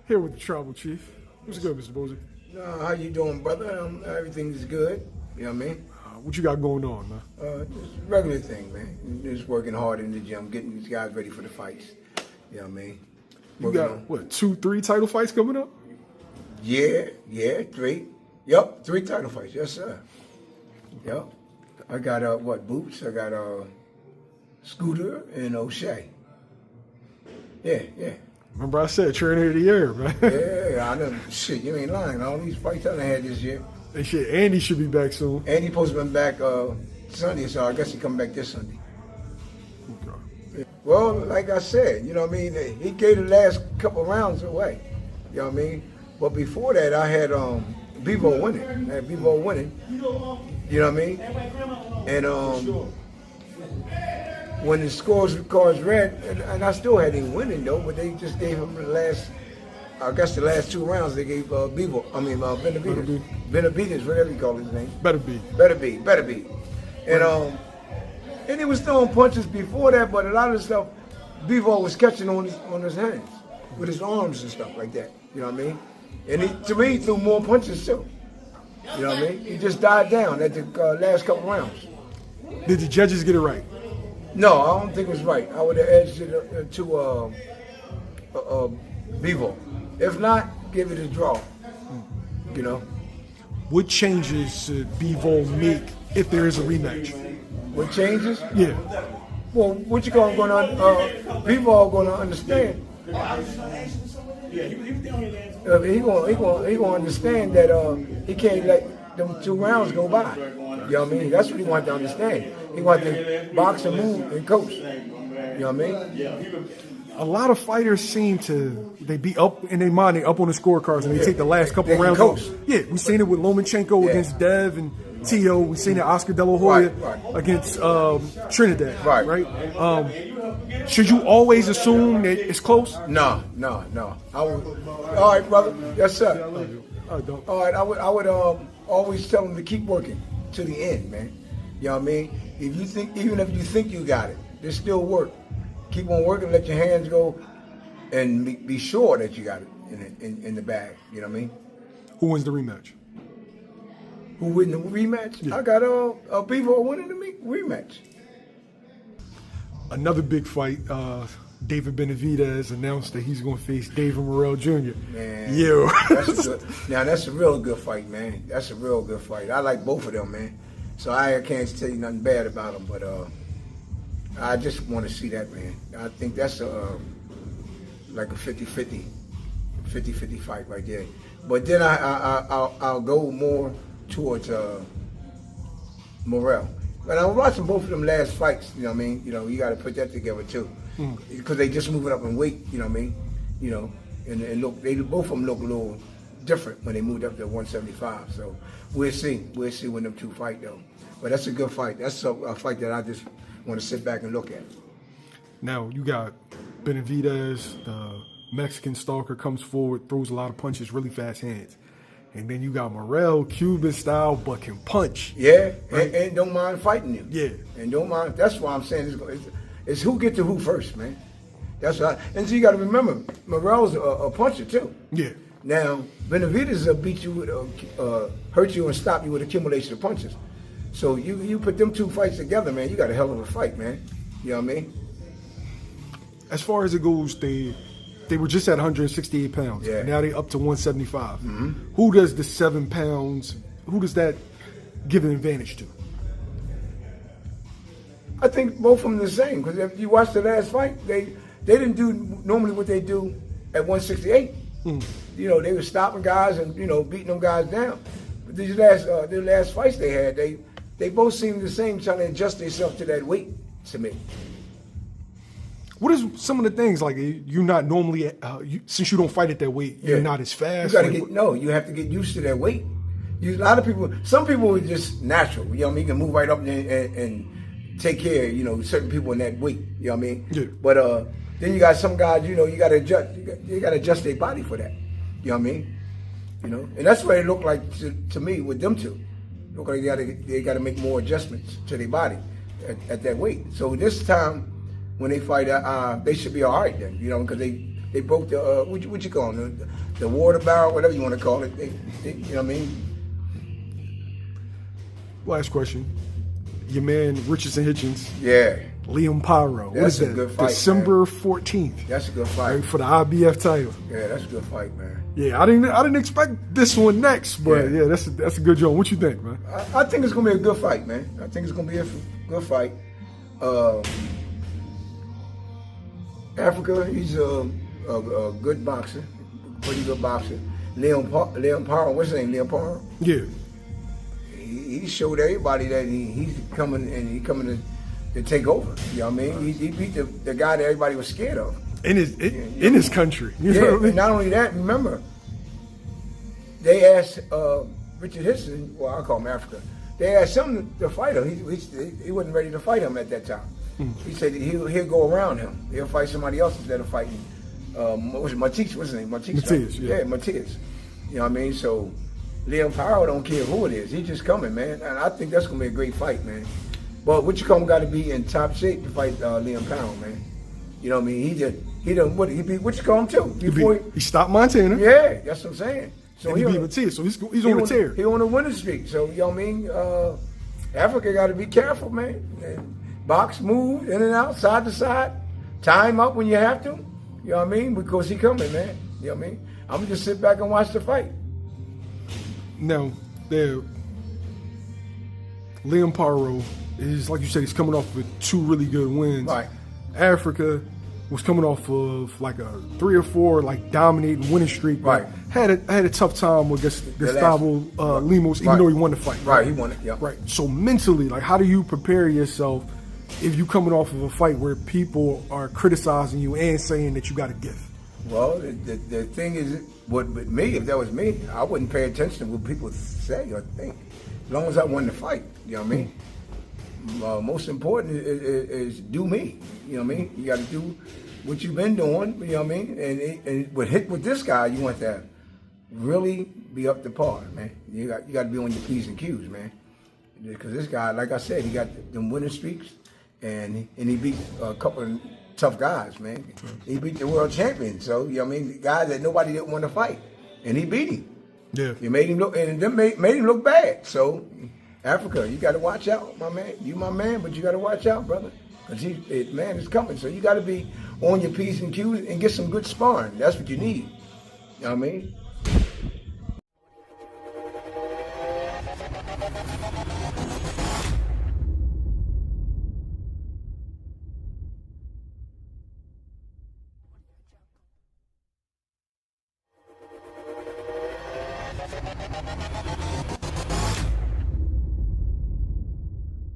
Here with the Tribal Chief. What's good, Mr. Bozy? How you doing, brother? Everything's good. You know what I mean? What you got going on, man? Just a regular thing, man. Just working hard in the gym, getting these guys ready for the fights. You know what I mean? You got, what, 2-3 title fights coming up? Yeah, 3. Yep, 3 title fights. Yes, sir. Yep. I got, Boots. I got, Scooter and O'Shea. Yeah. Remember I said trainer of the year, man. Yeah, I done, shit, you ain't lying. All these fights I done had this year. And shit, Andy should be back soon. Andy supposed to be back Sunday, so I guess he come back this Sunday. Okay. Well, like I said, you know what I mean? He gave the last couple rounds away. You know what I mean? But before that, I had Bivol winning. You know what I mean? And when the cards read, and I still had him winning though, but they just gave him the last 2 rounds they gave Benavidez. Benavidez, whatever you call his name. Beterbiev. And he was throwing punches before that, but a lot of the stuff Bivol was catching on his hands, with his arms and stuff like that. You know what I mean? And he threw more punches too. You know what I mean? He just died down at the last couple rounds. Did the judges get it right? No, I don't think it was right. I would have edged it to Bivol. If not, give it a draw. You know? What changes should Bivol make if there is a rematch? What changes? Yeah. Well, what you going to Bivol going to understand? He gonna understand that he can't let them 2 rounds go by. You know what I mean? That's what he wants to understand. He wants to box and move and coach. You know what I mean? A lot of fighters seem to, they be up in their mind, they up on the scorecards, and they take the last couple of rounds. Coach. Yeah, we've seen it with Lomachenko against Dev and Tio. We've seen it Oscar De La Hoya against Trinidad. Right? Should you always assume that it's close? No. All right, brother. Yes, sir. All right, I would always tell them to keep working to the end, man. You know what I mean? Even if you think you got it, there's still work. Keep on working, let your hands go, and be sure that you got it in the bag. You know what I mean? Who wins the rematch? Who wins the rematch? Yeah. I got Bivol winning the rematch. Another big fight. David Benavidez announced that he's going to face David Morrell Jr. Man, that's a real good fight, man. That's a real good fight. I like both of them, man. So I can't tell you nothing bad about them, but I just want to see that, man. I think that's like a 50-50 fight right there. But then I'll go more towards Morrell. But I was watching both of them last fights. You know what I mean? You know, you got to put that together too, because they just moving up in weight. You know what I mean? You know, and look, both of them look a little different when they moved up to 175. So we'll see when them two fight though. But that's a good fight. That's a fight that I just want to sit back and look at. Now you got Benavidez, the Mexican stalker, comes forward, throws a lot of punches, really fast hands. And then you got Morrell, Cuban style, but can punch. Yeah, right? and don't mind fighting you. Yeah. And don't mind. That's why I'm saying it's who get to who first, man. That's right. And so you got to remember, Morrell's a puncher too. Yeah. Now, Benavidez will beat you with, hurt you and stop you with accumulation of punches. So you put them 2 fights together, man, you got a hell of a fight, man. You know what I mean? As far as it goes, they were just at 168 pounds. Yeah. Now they up to 175. Who does the 7 pounds, who does that give an advantage to? I think both of them the same, because if you watch the last fight, they didn't do normally what they do at 168. You know, they were stopping guys and, you know, beating them guys down. But these the last fights they had, they both seemed the same, trying to adjust themselves to that weight, to me. What is some of the things, like, you're not normally, since you don't fight at that weight, you're not as fast? You have to get used to that weight. A lot of people, some people are just natural, you know what I mean? You can move right up and take care of, you know, certain people in that weight, you know what I mean? Yeah. But then you got some guys, you know, you got to adjust their body for that, you know what I mean? You know, and that's what it looked like to me with them two. Look like they got to make more adjustments to their body at that weight. So this time, when they fight, they should be all right then, you know, because They broke the what you call them, the water barrel, whatever you want to call it. They, you know what I mean? Last question. Your man Richardson Hitchins. Yeah. Liam Paro. What is That's a that? good fight, December 14th. That's a good fight. Right, for the IBF title. Yeah, that's a good fight, man. Yeah, I didn't expect this one next, but yeah, that's a good job. What you think, man? I think it's gonna be a good fight, man. I think it's gonna be a good fight. Africa, he's a good boxer, pretty good boxer. Liam Paro, what's his name? Liam Paro? Yeah. He showed everybody that he's coming to take over. You know what I mean? He beat the guy that everybody was scared of. In his country. You know what I mean? And not only that, remember, they asked Richard Hitchins, well, I call him Africa, they asked him to fight him. He wasn't ready to fight him at that time. He said he'll go around him. He'll fight somebody else instead of fighting, what was it, Matisse, what's his name? Matisse, right? Yeah, Matisse. You know what I mean? So Liam Paro don't care who it is. He's just coming, man. And I think that's going to be a great fight, man. But what you call him got to be in top shape to fight Liam Paro, man. You know what I mean? He beat what you call him too? He stopped Montana. Yeah, that's what I'm saying. So he beat Matisse, so he's on a tear. He on a winning streak. So, you know what I mean? Africa got to be careful, man. And box, move, in and out, side to side. Tie him up when you have to. You know what I mean? Because he coming, man. You know what I mean? I'm going to just sit back and watch the fight. Now, Liam Paro is, like you said, he's coming off with 2 really good wins. Right. Africa was coming off of like a 3 or 4 like dominating winning streak. Right. Had a tough time with Gustavo Lemos, even though he won the fight. Right, he won it. Yeah. Right. So mentally, like, how do you prepare yourself if you coming off of a fight where people are criticizing you and saying that you got a gift? Well, the thing is, with me, if that was me, I wouldn't pay attention to what people say or think, as long as I won the fight. You know what I mean? Most important is do me. You know what I mean? You got to do what you've been doing. You know what I mean? And with this guy, you want to really be up to par, man. You got to be on your P's and Q's, man. Because this guy, like I said, he got them winning streaks, and he beat a couple of tough guys, man. He beat the world champion, so you know what I mean, the guy that nobody didn't want to fight, and he beat him. Yeah, he made him look, and then made him look bad. So Africa, you got to watch out, my man. You my man, but you got to watch out, brother, because man is coming. So you got to be on your P's and Q's and get some good sparring. That's what you need. You know what I mean?